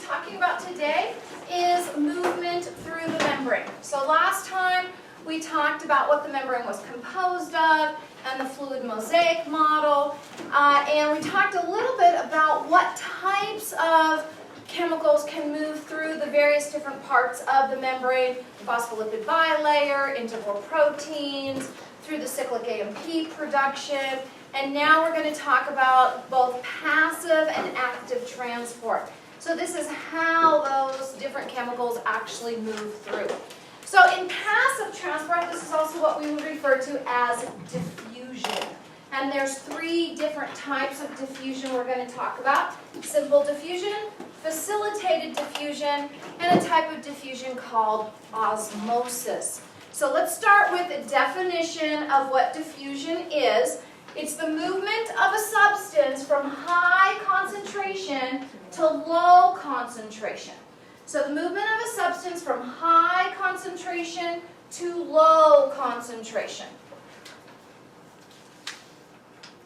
talking about today is movement through the membrane. So last time we talked about what the membrane was composed of and the fluid mosaic model, and we talked a little bit about what types of chemicals can move through the various different parts of the membrane: phospholipid bilayer, integral proteins, through the cyclic AMP production, and now we're going to talk about both passive and active transport. So this is how those different chemicals actually move through. So in passive transport, this is also what we would refer to as diffusion. And there's three different types of diffusion we're going to talk about: simple diffusion, facilitated diffusion, and a type of diffusion called osmosis. So let's start with a definition of what diffusion is. It's the movement of a substance from high concentration to low concentration. So the movement of a substance from high concentration to low concentration.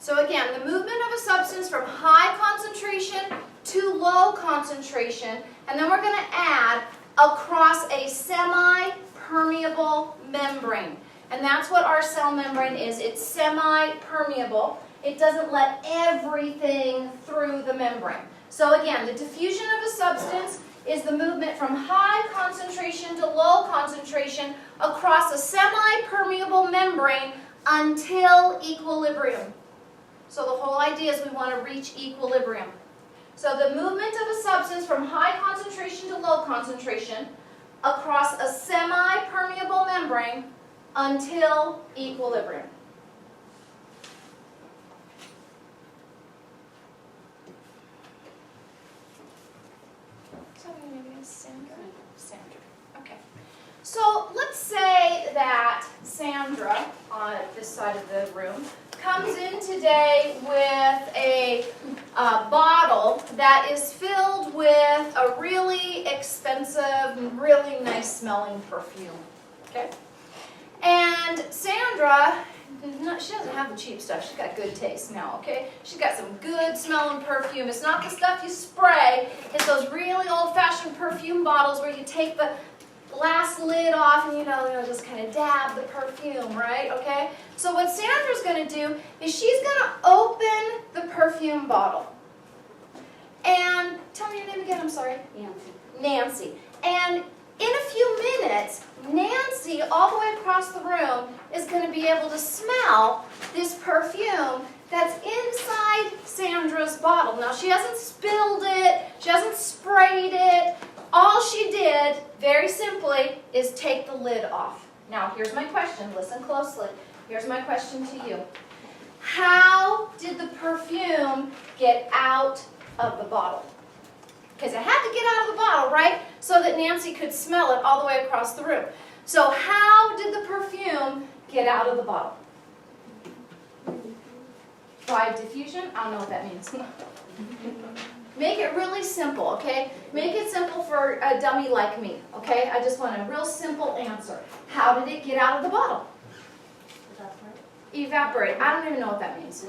So again, the movement of a substance from high concentration to low concentration, and then we're going to add across a semi-permeable membrane. And that's what our cell membrane is. It's semi-permeable. It doesn't let everything through the membrane. So again, the diffusion of a substance is the movement from high concentration to low concentration across a semi-permeable membrane until equilibrium. So the whole idea is we want to reach equilibrium. So the movement of a substance from high concentration to low concentration across a semi-permeable membrane until equilibrium. So maybe it's Sandra? Sandra. Okay. So let's say that Sandra, on this side of the room, comes in today with a bottle that is filled with a really expensive, really nice smelling perfume. Okay? And Sandra, she doesn't have the cheap stuff. She's got good taste now, okay? She's got some good smelling perfume. It's not the stuff you spray. It's those really old-fashioned perfume bottles where you take the glass lid off and, you know, just kind of dab the perfume, right? Okay? So what Sandra's going to do is she's going to open the perfume bottle. And tell me your name again, I'm sorry. Nancy. Nancy. And in a few minutes, Nancy, all the way across the room, is going to be able to smell this perfume that's inside Sandra's bottle. Now, she hasn't spilled it. She hasn't sprayed it. All she did, very simply, is take the lid off. Now, here's my question. Listen closely. Here's my question to you. How did the perfume get out of the bottle? Because it had to get out of the bottle, right? So that Nancy could smell it all the way across the room. So how did the perfume get out of the bottle? By diffusion? I don't know what that means. Make it really simple, okay? Make it simple for a dummy like me, okay? I just want a real simple answer. How did it get out of the bottle? Evaporate. I don't even know what that means.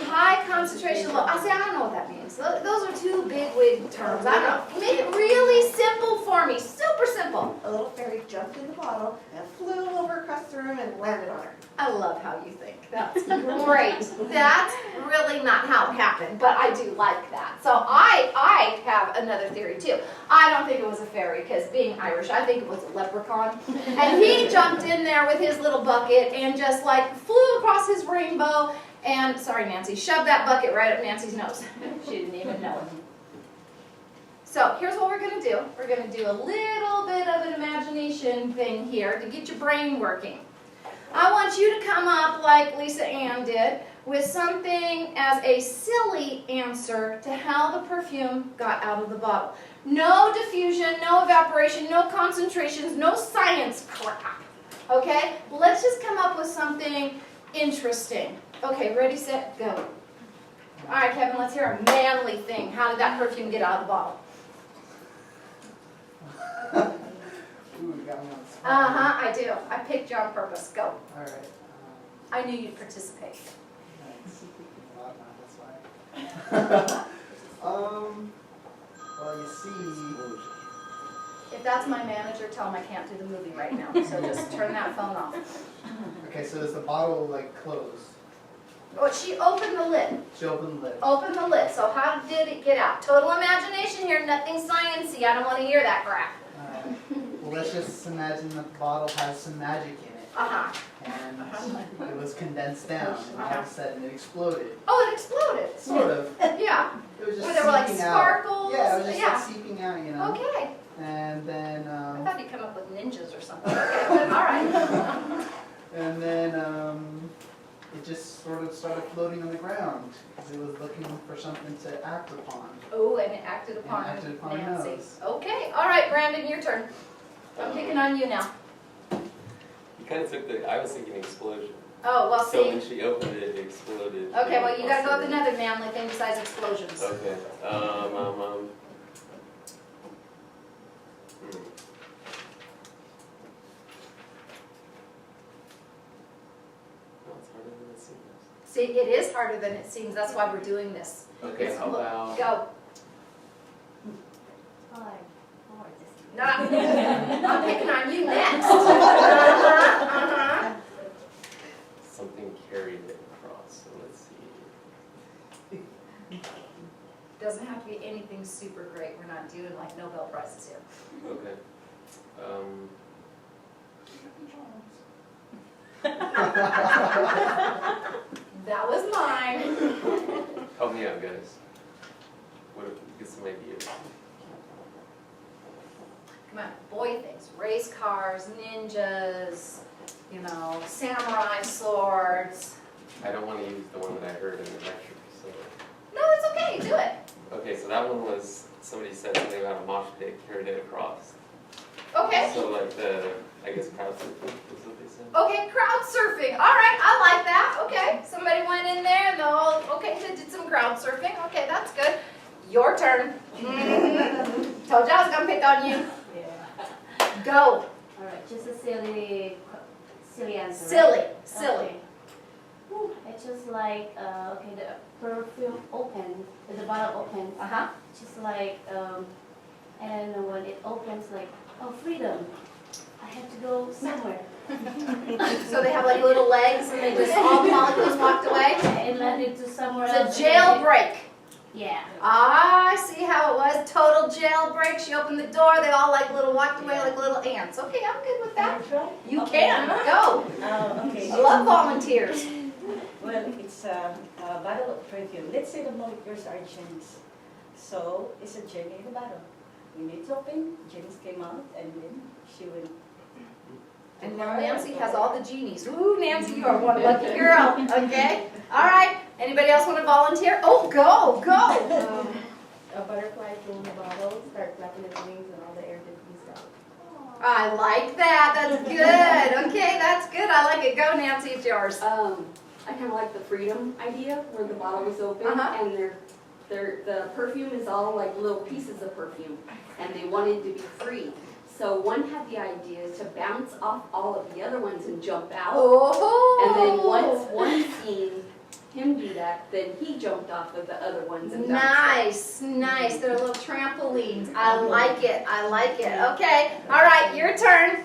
High concentration, low. I don't know what that means. Those are two big terms. I don't know. Make it really simple for me. Super simple. A little fairy jumped in the bottle and flew over across the room and landed on her. I love how you think. That's great. That's really not how it happened, but I do like that. So I have another theory too. I don't think it was a fairy because being Irish, I think it was a leprechaun. And he jumped in there with his little bucket and just like flew across his rainbow and, sorry Nancy, shoved that bucket right up Nancy's nose. She didn't even know it. So here's what we're going to do. We're going to do a little bit of an imagination thing here to get your brain working. I want you to come up like Lisa Ann did with something as a silly answer to how the perfume got out of the bottle. No diffusion, no evaporation, no concentrations, no science crap. Okay? Let's just come up with something interesting. Okay, ready, set, go. All right, Kevin, let's hear a manly thing. How did that perfume get out of the bottle? Ooh, you got me on the spot. Uh-huh, I do. I picked you on purpose. Go. All right. I knew you'd participate. Thanks. A lot now, that's why. Well, you see, If that's my manager, tell him I can't do the movie right now. So just turn that phone off. okay, so is the bottle like closed? Oh, she opened the lid. She opened the lid. Open the lid. So how did it get out? Total imagination here, nothing sciencey. I don't want to hear that crap. Well, let's just imagine the bottle has some magic in it. Uh-huh. And it was condensed down, and all of a sudden it exploded. Oh, it exploded. Sort of. Yeah. It was just Where there were like seeping out. sparkles. Yeah, it was just Yeah. like seeping out, you know. Okay. And then, I thought you'd come up with ninjas or something. Okay, but all right. and then it just sort of started floating on the ground because it was looking for something to act upon. Oh, and it acted upon, And it acted upon Nancy. Nose. Okay, all right, Brandon, your turn. I'm picking on you now. You kind of took the, I was thinking explosion. Oh, well, So when see. she opened it, it exploded. Okay, well, you gotta go with another manly thing besides explosions. Okay. Hmm. Well, it's harder than it seems. See, it is harder than it seems. That's why we're doing this. Okay, It's how about... Go. Fine. No, I'm picking on you next. Uh-huh. Something carried it across, so let's see. Doesn't have to be anything super great. We're not doing like Nobel Prizes here. Okay. That was mine. Help me out, guys. What if we get some ideas? Come on, boy things. Race cars, ninjas, you know, samurai swords. I don't want to use the one that I heard in the lecture, so... No, it's okay. Do it. Okay, so that one was, somebody said something about a mosh pit, carried it across. Okay. So like the, I guess crowd surfing is what they said. Okay, crowd surfing. All right, I like that. Okay, somebody went in there and okay, they did some crowd surfing. Okay, that's good. Your turn. Told you I was gonna pick on you. Yeah. Go. All right, just a silly answer. Silly, right? silly. Okay. Whew, it's just like okay, the perfume opened, the bottle opened, Uh-huh. just like and when it opens, like oh freedom, I have to go somewhere. So they have like little legs and they just all the molecules walked away. And landed to somewhere else. It's a jailbreak. Yeah. Ah, I see how it was. Total jailbreak. She opened the door. They all like little walked away like little ants. Okay, I'm good with that. You Okay. can. Go. Okay. I love volunteers. Well, it's a bottle of perfume. Let's say the molecules are gems. So it's a gem in the bottle. We need to open, gems came out, and then she will. And now Nancy has all the genies. Ooh, Nancy, you are one lucky girl. Okay. All right. Anybody else want to volunteer? Oh, go, go. A butterfly flew in the bottle, start flapping its wings, and all the air diffused out. I like that. That's good. Okay, that's good. I like it. Go, Nancy. It's yours. I kind of like the freedom idea where the bottle was open Uh-huh. and the perfume is all like little pieces of perfume and they wanted to be free. So one had the idea to bounce off all of the other ones and jump out. Oh. And then once one seen him do that, then he jumped off of the other ones and bounced off. Nice, nice. They're little trampolines. I like it. I like it. Okay. All right, your turn.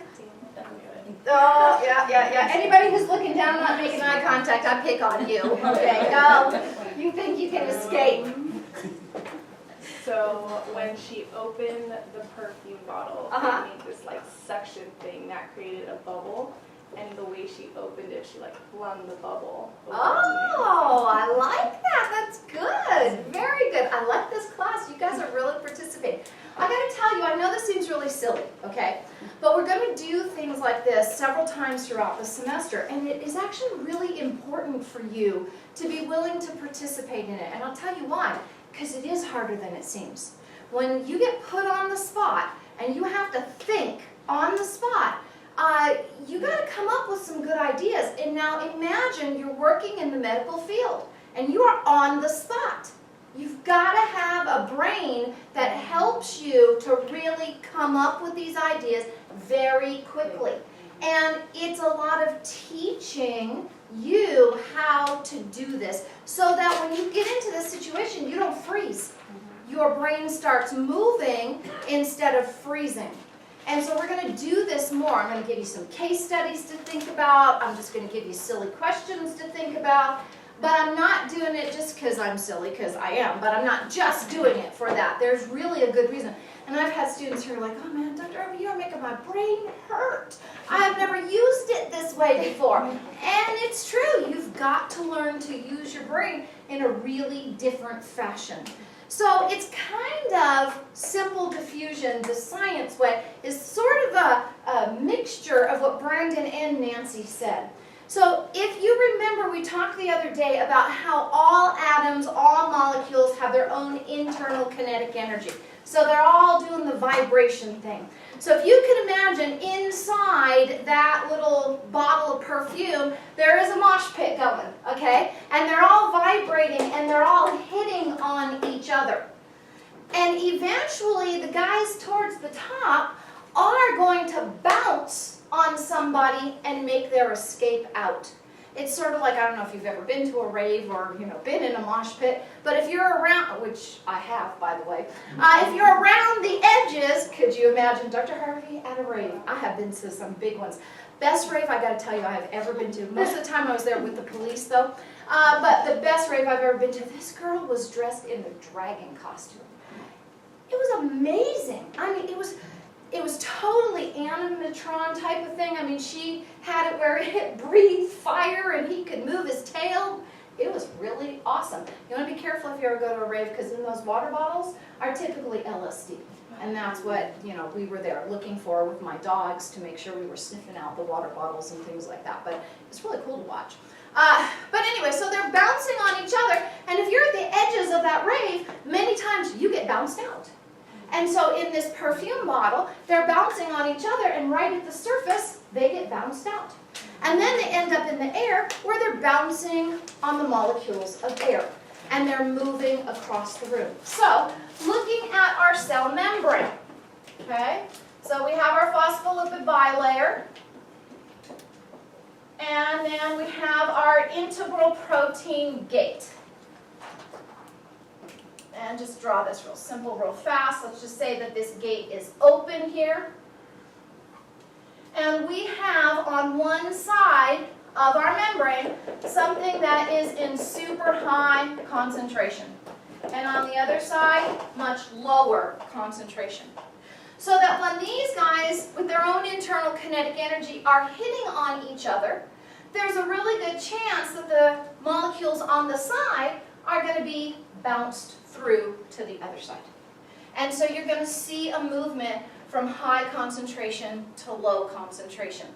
Oh, yeah. Anybody who's looking down, not making eye contact, I pick on you. Okay, go. You think you can escape. So when she opened the perfume bottle, Uh-huh. it made this like suction thing that created a bubble. And the way she opened it, she like flung the bubble. over Oh, I like that. That's good. Very good. I like this class. You guys are really participating. I gotta tell you, I know this seems really silly, okay? But we're gonna do things like this several times throughout the semester, and it is actually really important for you to be willing to participate in it. And I'll tell you why, because it is harder than it seems. When you get put on the spot and you have to think on the spot, you got to come up with some good ideas. And now imagine you're working in the medical field and you are on the spot. You've got to have a brain that helps you to really come up with these ideas very quickly. And it's a lot of teaching you how to do this so that when you get into this situation, you don't freeze. your brain starts moving instead of freezing. And so we're going to do this more. I'm going to give you some case studies to think about. I'm just going to give you silly questions to think about. But I'm not doing it just because I'm silly, because I am. But I'm not just doing it for that. There's really a good reason. And I've had students who are like, oh man, Dr. Irvin, you're making my brain hurt. I have never used it this way before. And it's true. You've got to learn to use your brain in a really different fashion. So it's kind of simple diffusion, the science way, is sort of a mixture of what Brandon and Nancy said. So if you remember, we talked the other day about how all atoms, all molecules have their own internal kinetic energy. So they're all doing the vibration thing. So if you can imagine inside that little bottle of perfume, there is a mosh pit going, okay? And they're all vibrating and they're all hitting on each other. And eventually the guys towards the top are going to bounce on somebody and make their escape out. It's sort of like, I don't know if you've ever been to a rave or, been in a mosh pit, but if you're around, which I have, by the way, if you're around the edges, could you imagine Dr. Harvey at a rave? I have been to some big ones. Best rave, I got to tell you, I have ever been to. Most of the time I was there with the police, though. But the best rave I've ever been to, this girl was dressed in a dragon costume. It was amazing. I mean, it was totally animatron type of thing. I mean, she had it where it breathed fire and he could move his tail. It was really awesome. You want to be careful if you ever go to a rave, because in those water bottles are typically LSD. And that's what, we were there looking for with my dogs to make sure we were sniffing out the water bottles and things like that. But it's really cool to watch. But anyway, so they're bouncing on each other. And if you're at the edges of that rave, many times you get bounced out. And so in this perfume bottle, they're bouncing on each other, and right at the surface, they get bounced out. And then they end up in the air, where they're bouncing on the molecules of air, and they're moving across the room. So, looking at our cell membrane, okay? So we have our phospholipid bilayer, and then we have our integral protein gate. And just draw this real simple, real fast. Let's just say that this gate is open here. And we have on one side of our membrane something that is in super high concentration. And on the other side, much lower concentration. So that when these guys, with their own internal kinetic energy, are hitting on each other, there's a really good chance that the molecules on the side are going to be bounced through to the other side. And so you're going to see a movement from high concentration to low concentration.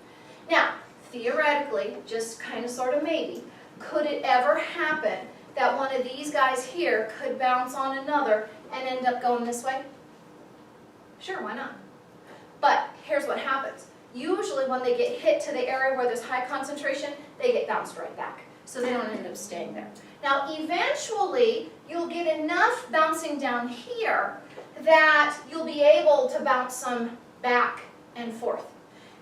Now, theoretically, just kind of sort of maybe, could it ever happen that one of these guys here could bounce on another and end up going this way? Sure, why not? But here's what happens. Usually when they get hit to the area where there's high concentration, they get bounced right back. So they don't end up staying there. Now, eventually, you'll get enough bouncing down here that you'll be able to bounce some back and forth.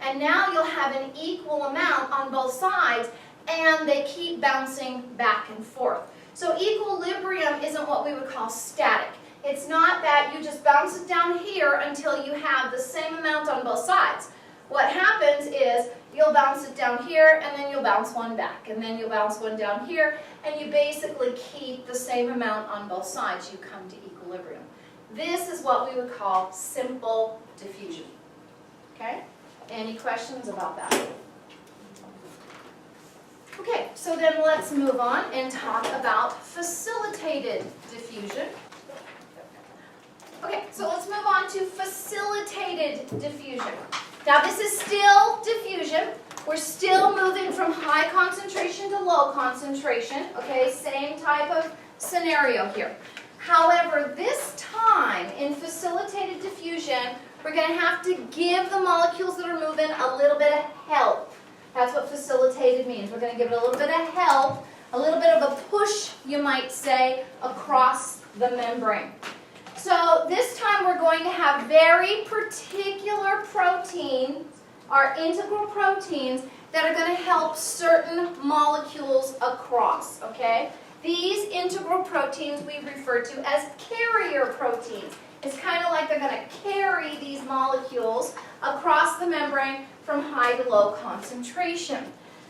And now you'll have an equal amount on both sides, and they keep bouncing back and forth. So equilibrium isn't what we would call static. It's not that you just bounce it down here until you have the same amount on both sides. What happens is you'll bounce it down here, and then you'll bounce one back, and then you'll bounce one down here, and you basically keep the same amount on both sides. You come to equilibrium. This is what we would call simple diffusion. Okay? Any questions about that? Okay, so then let's move on and talk about facilitated diffusion. Okay, so let's move on to facilitated diffusion. Now this is still diffusion. We're still moving from high concentration to low concentration. Okay, same type of scenario here. However, this time in facilitated diffusion, we're going to have to give the molecules that are moving a little bit of help. That's what facilitated means. We're going to give it a little bit of help, a little bit of a push, you might say, across the membrane. So this time we're going to have very particular proteins, our integral proteins, that are going to help certain molecules across, okay? These integral proteins we refer to as carrier proteins. It's kind of like they're going to carry these molecules across the membrane from high to low concentration.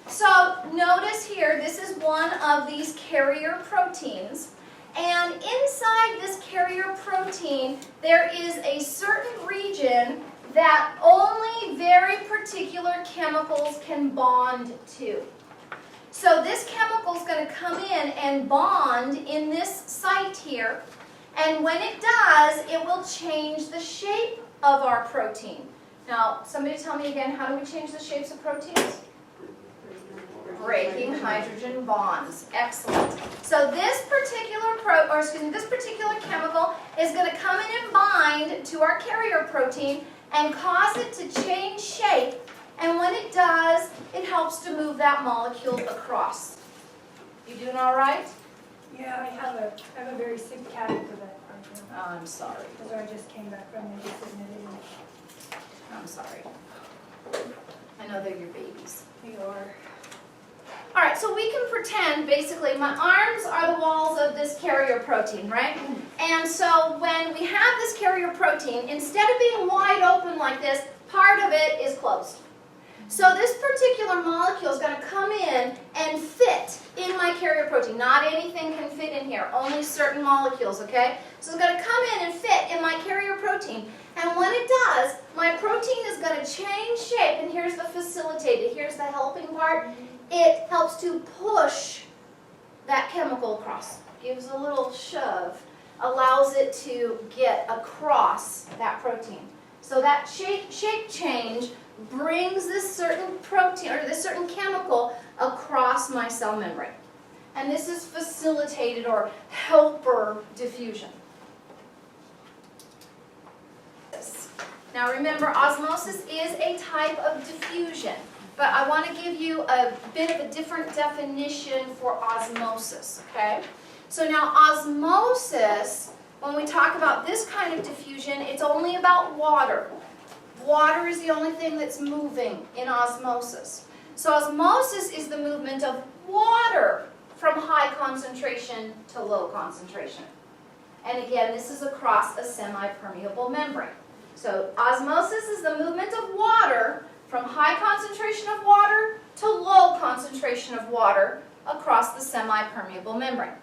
So notice here, this is one of these carrier proteins. And inside this carrier protein, there is a certain region that only very particular chemicals can bond to. So this chemical is going to come in and bond in this site here. And when it does, it will change the shape of our protein. Now, somebody tell me again, how do we change the shapes of proteins? Breaking hydrogen bonds. Excellent. So this particular this particular chemical is going to come in and bind to our carrier protein and cause it to change shape. And when it does, it helps to move that molecule across. You doing all right? Yeah, I have a very sick cat for that part. Oh, I'm sorry. Because I just came back from it. I'm sorry. I know they're your babies. They are. All right, so we can pretend, basically, my arms are the walls of this carrier protein, right? And so when we have this carrier protein, instead of being wide open like this, part of it is closed. So this particular molecule is going to come in and fit in my carrier protein. Not anything can fit in here, only certain molecules, okay? So it's going to come in and fit in my carrier protein. And when it does, my protein is going to change shape. And here's the facilitated, here's the helping part. It helps to push that chemical across. Gives a little shove, allows it to get across that protein. So that shape change brings this certain protein, or this certain chemical, across my cell membrane. And this is facilitated or helper diffusion. Now remember, osmosis is a type of diffusion. But I want to give you a bit of a different definition for osmosis, okay? So now osmosis, when we talk about this kind of diffusion, it's only about water. Water is the only thing that's moving in osmosis. So osmosis is the movement of water from high concentration to low concentration. And again, this is across a semi-permeable membrane. So osmosis is the movement of water from high concentration of water to low concentration of water across the semi-permeable membrane.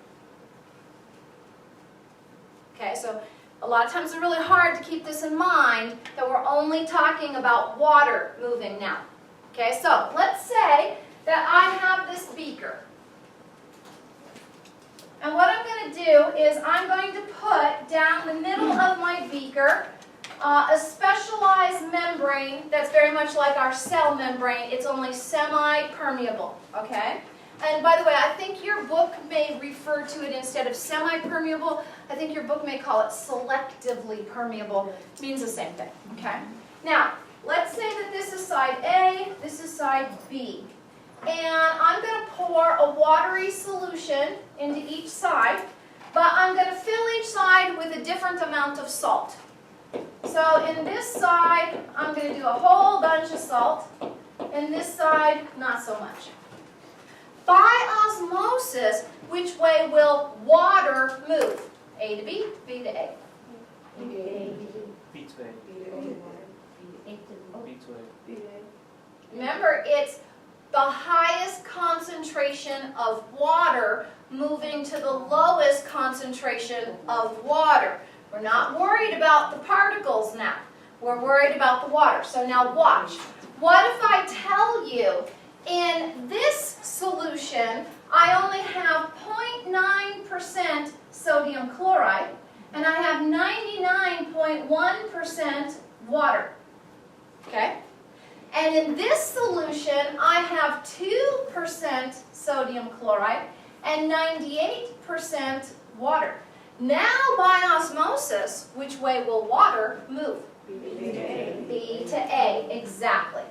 Okay, so a lot of times it's really hard to keep this in mind that we're only talking about water moving now. Okay, so let's say that I have this beaker. And what I'm going to do is I'm going to put down the middle of my beaker a specialized membrane that's very much like our cell membrane. It's only semi-permeable, okay? And by the way, I think your book may refer to it instead of semi-permeable. I think your book may call it selectively permeable. It means the same thing, okay? Now, let's say that this is side A, this is side B. And I'm going to pour a watery solution into each side, but I'm going to fill each side with a different amount of salt. So in this side, I'm going to do a whole bunch of salt. In this side, not so much. By osmosis, which way will water move? A to B, B to A. B to A. Remember, it's the highest concentration of water moving to the lowest concentration of water. We're not worried about the particles now. We're worried about the water. So now watch. What if I tell you in this solution I only have 0.9% sodium chloride and I have 99.1% water? Okay? And in this solution I have 2% sodium chloride and 98% water. Now, by osmosis, which way will water move? B to A, exactly.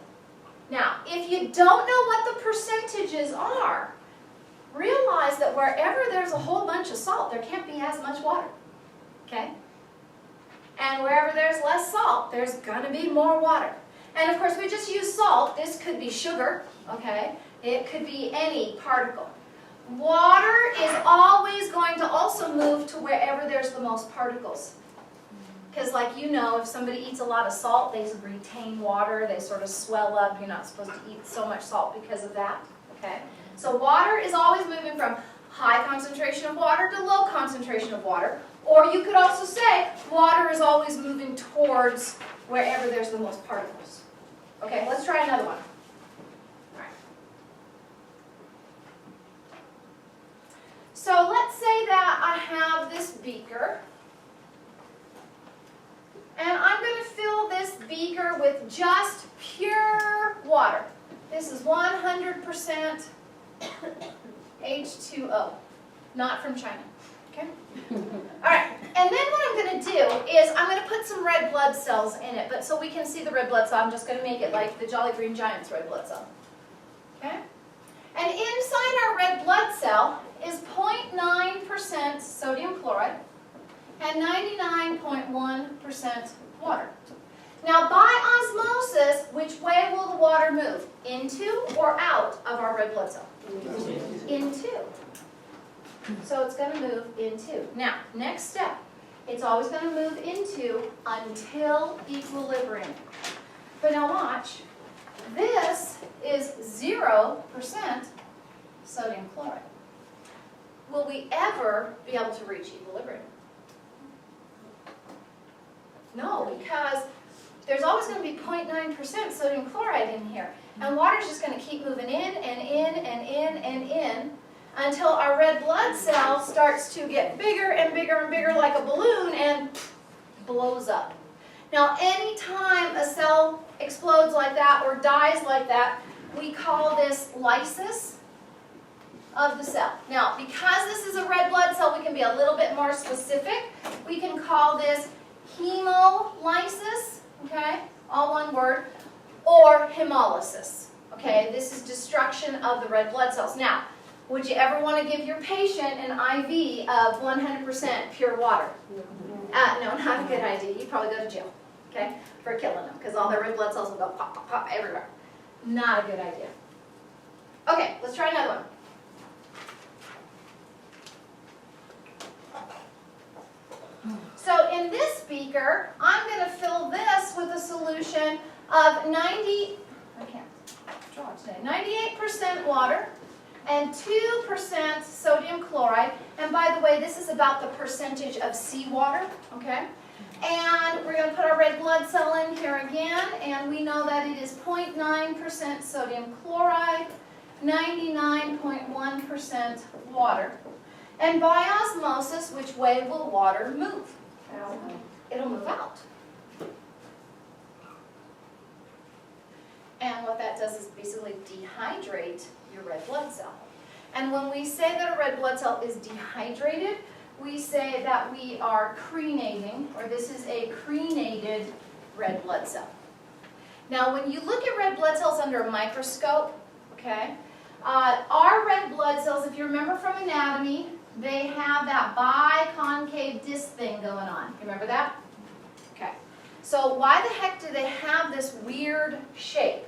Now, if you don't know what the percentages are, realize that wherever there's a whole bunch of salt, there can't be as much water, okay? And wherever there's less salt, there's going to be more water. And of course, we just use salt. This could be sugar, okay? It could be any particle. water is always going to also move to wherever there's the most particles. Because like you know, if somebody eats a lot of salt, they retain water, they sort of swell up. You're not supposed to eat so much salt because of that. Okay? So water is always moving from high concentration of water to low concentration of water. Or you could also say water is always moving towards wherever there's the most particles. Okay, let's try another one. All right. So let's say that I have this beaker. And I'm going to fill this beaker with just pure water. This is 100% H2O, not from China. Okay? Alright, and then what I'm going to do is I'm going to put some red blood cells in it, but so we can see the red blood cell, I'm just going to make it like the Jolly Green Giant's red blood cell. Okay? And inside our red blood cell is 0.9% sodium chloride and 99.1% water. Now by osmosis, which way will the water move? Into or out of our red blood cell? Into. So it's going to move into. Now, next step. It's always going to move into until equilibrium. But now watch. This is 0% sodium chloride. Will we ever be able to reach equilibrium? No, because there's always going to be 0.9% sodium chloride in here. And water's just going to keep moving in and in and in and in until our red blood cell starts to get bigger and bigger and bigger like a balloon and blows up. Now, anytime a cell explodes like that or dies like that, we call this lysis of the cell. Now, because this is a red blood cell, we can be a little bit more specific. We can call this hemolysis, okay, all one word, or hemolysis, okay. This is destruction of the red blood cells. Now, would you ever want to give your patient an IV of 100% pure water? No, not a good idea. You'd probably go to jail, okay, for killing them, because all their red blood cells will go pop, pop, pop everywhere. Not a good idea. Okay, let's try another one. So in this beaker, I'm going to fill this with a solution of 98% water and 2% sodium chloride. And by the way, this is about the percentage of seawater, okay? And we're going to put our red blood cell in here again, and we know that it is 0.9% sodium chloride, 99.1% water. And by osmosis, which way will water move? It'll move out. And what that does is basically dehydrate your red blood cell. And when we say that a red blood cell is dehydrated, we say that we are crenating, or this is a crenated red blood cell. Now, when you look at red blood cells under a microscope, okay, our red blood cells, if you remember from anatomy, they have that biconcave disc thing going on. You remember that? Okay. So why the heck do they have this weird shape?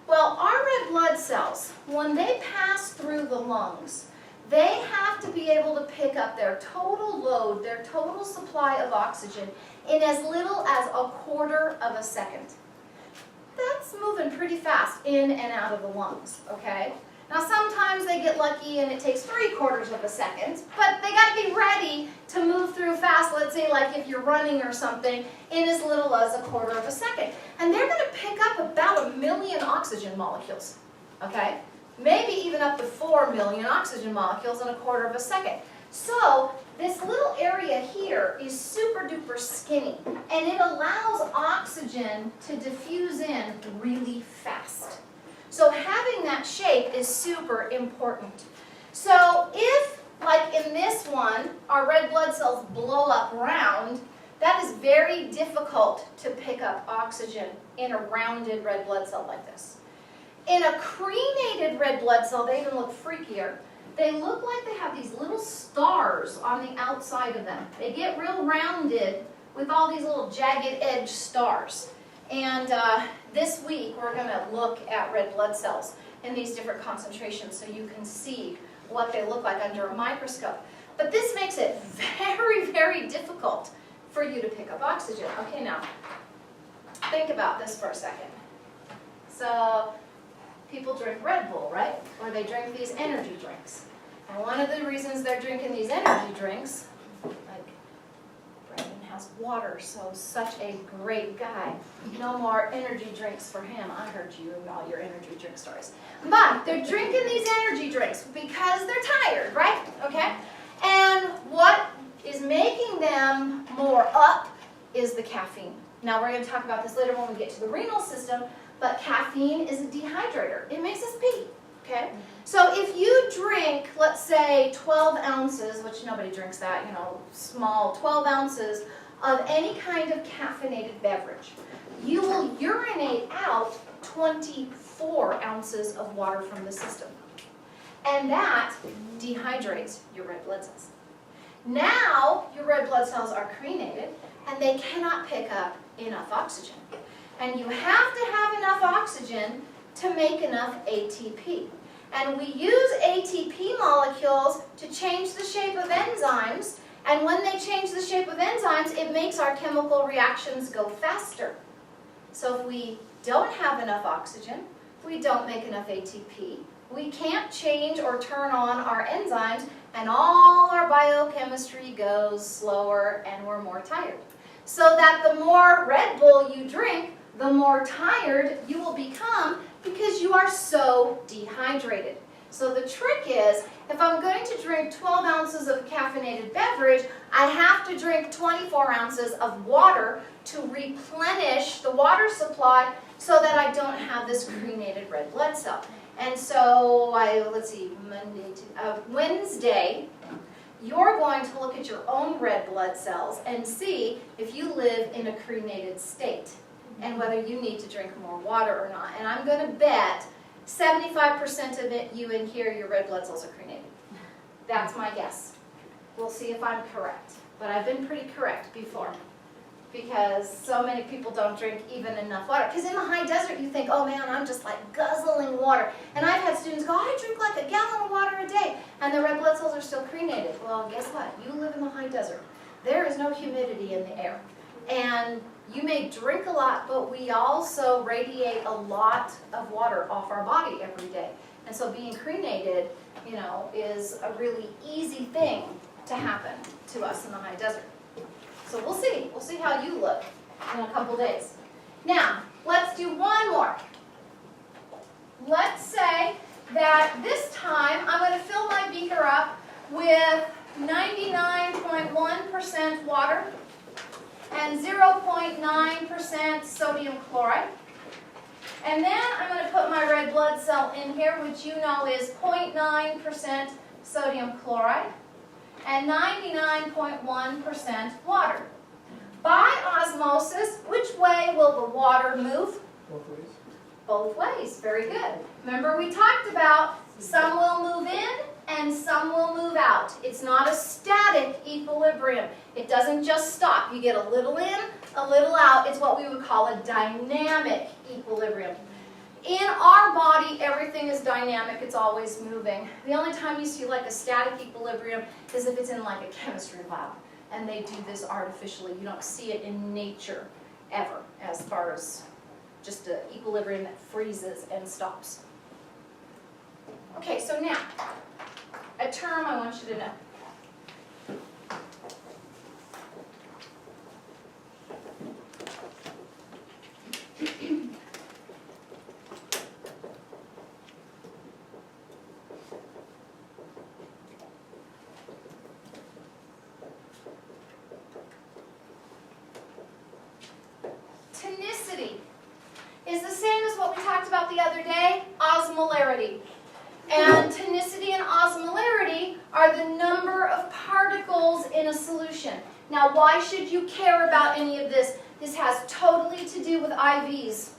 Well, our red blood cells, when they pass through the lungs, they have to be able to pick up their total load, their total supply of oxygen in as little as a quarter of a second. That's moving pretty fast in and out of the lungs, okay? Now sometimes they get lucky and it takes 3/4 of a second, but they got to be ready to move through fast, let's say like if you're running or something, in as little as a quarter of a second. And they're going to pick up about 1 million oxygen molecules, okay? Maybe even up to 4 million oxygen molecules in a quarter of a second. So this little area here is super duper skinny, and it allows oxygen to diffuse in really fast. So having that shape is super important. So if, like in this one, our red blood cells blow up round, that is very difficult to pick up oxygen in a rounded red blood cell like this. In a crenated red blood cell, they even look freakier. They look like they have these little stars on the outside of them. They get real rounded with all these little jagged edge stars. And this week, we're going to look at red blood cells in these different concentrations so you can see what they look like under a microscope. But this makes it very, very difficult for you to pick up oxygen. Okay, now, think about this for a second. So, people drink Red Bull, right? Or they drink these energy drinks. And one of the reasons they're drinking these energy drinks, like Brandon has water, so such a great guy. No more energy drinks for him. I heard you and all your energy drink stories. But they're drinking these energy drinks because they're tired, right? Okay? And what is making them more up is the caffeine. Now we're going to talk about this later when we get to the renal system, but caffeine is a dehydrator. It makes us pee, okay? So if you drink, let's say 12 ounces, which nobody drinks that, you know, small, 12 ounces of any kind of caffeinated beverage, you will urinate out 24 ounces of water from the system. And that dehydrates your red blood cells. Now, your red blood cells are crenated, and they cannot pick up enough oxygen. And you have to have enough oxygen to make enough ATP. And we use ATP molecules to change the shape of enzymes, and when they change the shape of enzymes, it makes our chemical reactions go faster. So if we don't have enough oxygen, we don't make enough ATP, we can't change or turn on our enzymes, and all our biochemistry goes slower and we're more tired. So that the more Red Bull you drink, the more tired you will become because you are so dehydrated. So the trick is, if I'm going to drink 12 ounces of a caffeinated beverage, I have to drink 24 ounces of water to replenish the water supply so that I don't have this crenated red blood cell. And so, let's see, Wednesday, you're going to look at your own red blood cells and see if you live in a crenated state and whether you need to drink more water or not. And I'm going to bet 75% of it, you in here, your red blood cells are crenated. That's my guess. We'll see if I'm correct. But I've been pretty correct before, because so many people don't drink even enough water. Because in the high desert, you think, oh man, I'm just like guzzling water. And I've had students go, I drink like a gallon of water a day, and the red blood cells are still crenated. Well, guess what? You live in the high desert. There is no humidity in the air. And you may drink a lot, but we also radiate a lot of water off our body every day. And so being crenated, you know, is a really easy thing to happen to us in the high desert. So we'll see. We'll see how you look in a couple days. Now, let's do one more. Let's say that this time I'm going to fill my beaker up with 99.1% water and 0.9% sodium chloride. And then I'm going to put my red blood cell in here, which you know is 0.9% sodium chloride and 99.1% water. By osmosis, which way will the water move? Both ways. Both ways. Very good. Remember we talked about some will move in and some will move out. It's not a static equilibrium. It doesn't just stop. You get a little in, a little out. It's what we would call a dynamic equilibrium. In our body, everything is dynamic. It's always moving. The only time you see like a static equilibrium is if it's in like a chemistry lab, and they do this artificially. You don't see it in nature ever, as far as just an equilibrium that freezes and stops. Okay, so now, a term I want you to know. Tonicity is the same as what we talked about the other day, osmolarity. And tonicity and osmolarity are the number of particles in a solution. Now, why should you care about any of this? This has totally to do with IVs.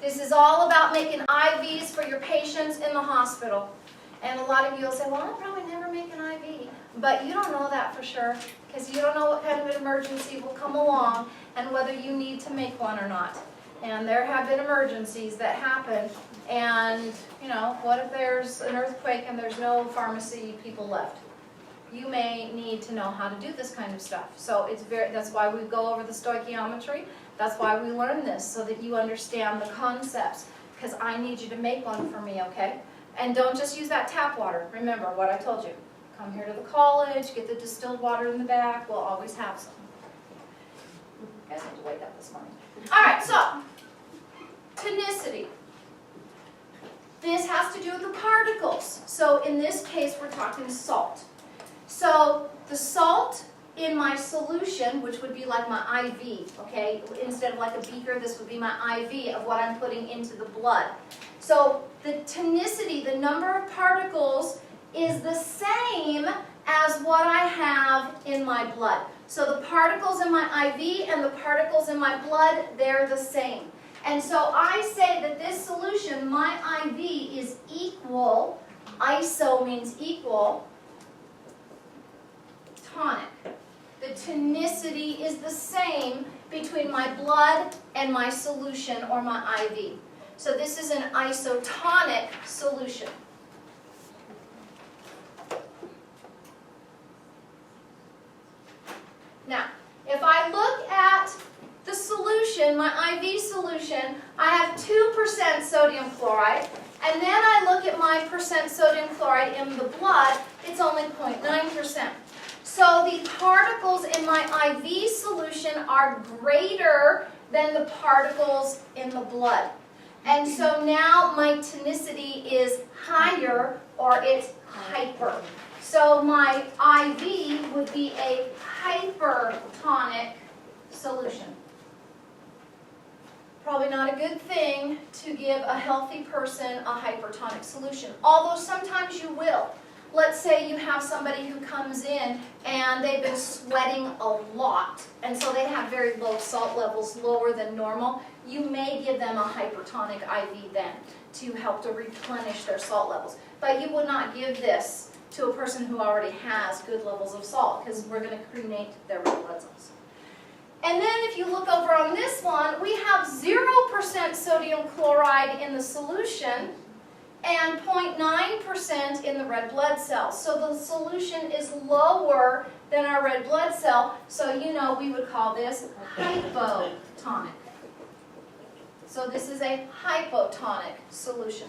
This is all about making IVs for your patients in the hospital. And a lot of you will say, well, I'll probably never make an IV. But you don't know that for sure, because you don't know what kind of an emergency will come along and whether you need to make one or not. And there have been emergencies that happen And, you know, what if there's an earthquake and there's no pharmacy people left? You may need to know how to do this kind of stuff. So that's why we go over the stoichiometry. That's why we learn this, so that you understand the concepts. Because I need you to make one for me, okay? And don't just use that tap water. Remember what I told you. Come here to the college, get the distilled water in the back. We'll always have some. You guys need to wake up this morning. All right, so tonicity. This has to do with the particles. So in this case, we're talking salt. So the salt in my solution, which would be like my IV, okay? Instead of like a beaker, this would be my IV of what I'm putting into the blood. So the tonicity, the number of particles, is the same as what I have in my blood. So the particles in my IV and the particles in my blood, they're the same. And so I say that this solution, my IV, is equal, iso means equal, tonic. The tonicity is the same between my blood and my solution or my IV. So this is an isotonic solution. Now, if I look at the solution, my IV solution, I have 2% sodium chloride, and then I look at my percent sodium chloride in the blood, it's only 0.9%. So the particles in my IV solution are greater than the particles in the blood. And so now my tonicity is higher, or it's hyper. So my IV would be a hypertonic solution. Probably not a good thing to give a healthy person a hypertonic solution, although sometimes you will. Let's say you have somebody who comes in and they've been sweating a lot, and so they have very low salt levels, lower than normal. You may give them a hypertonic IV then to help to replenish their salt levels. But you would not give this to a person who already has good levels of salt, because we're going to cremate their red blood cells. And then if you look over on this one, we have 0% sodium chloride in the solution and 0.9% in the red blood cells. So the solution is lower than our red blood cell, so you know we would call this hypotonic. So this is a hypotonic solution.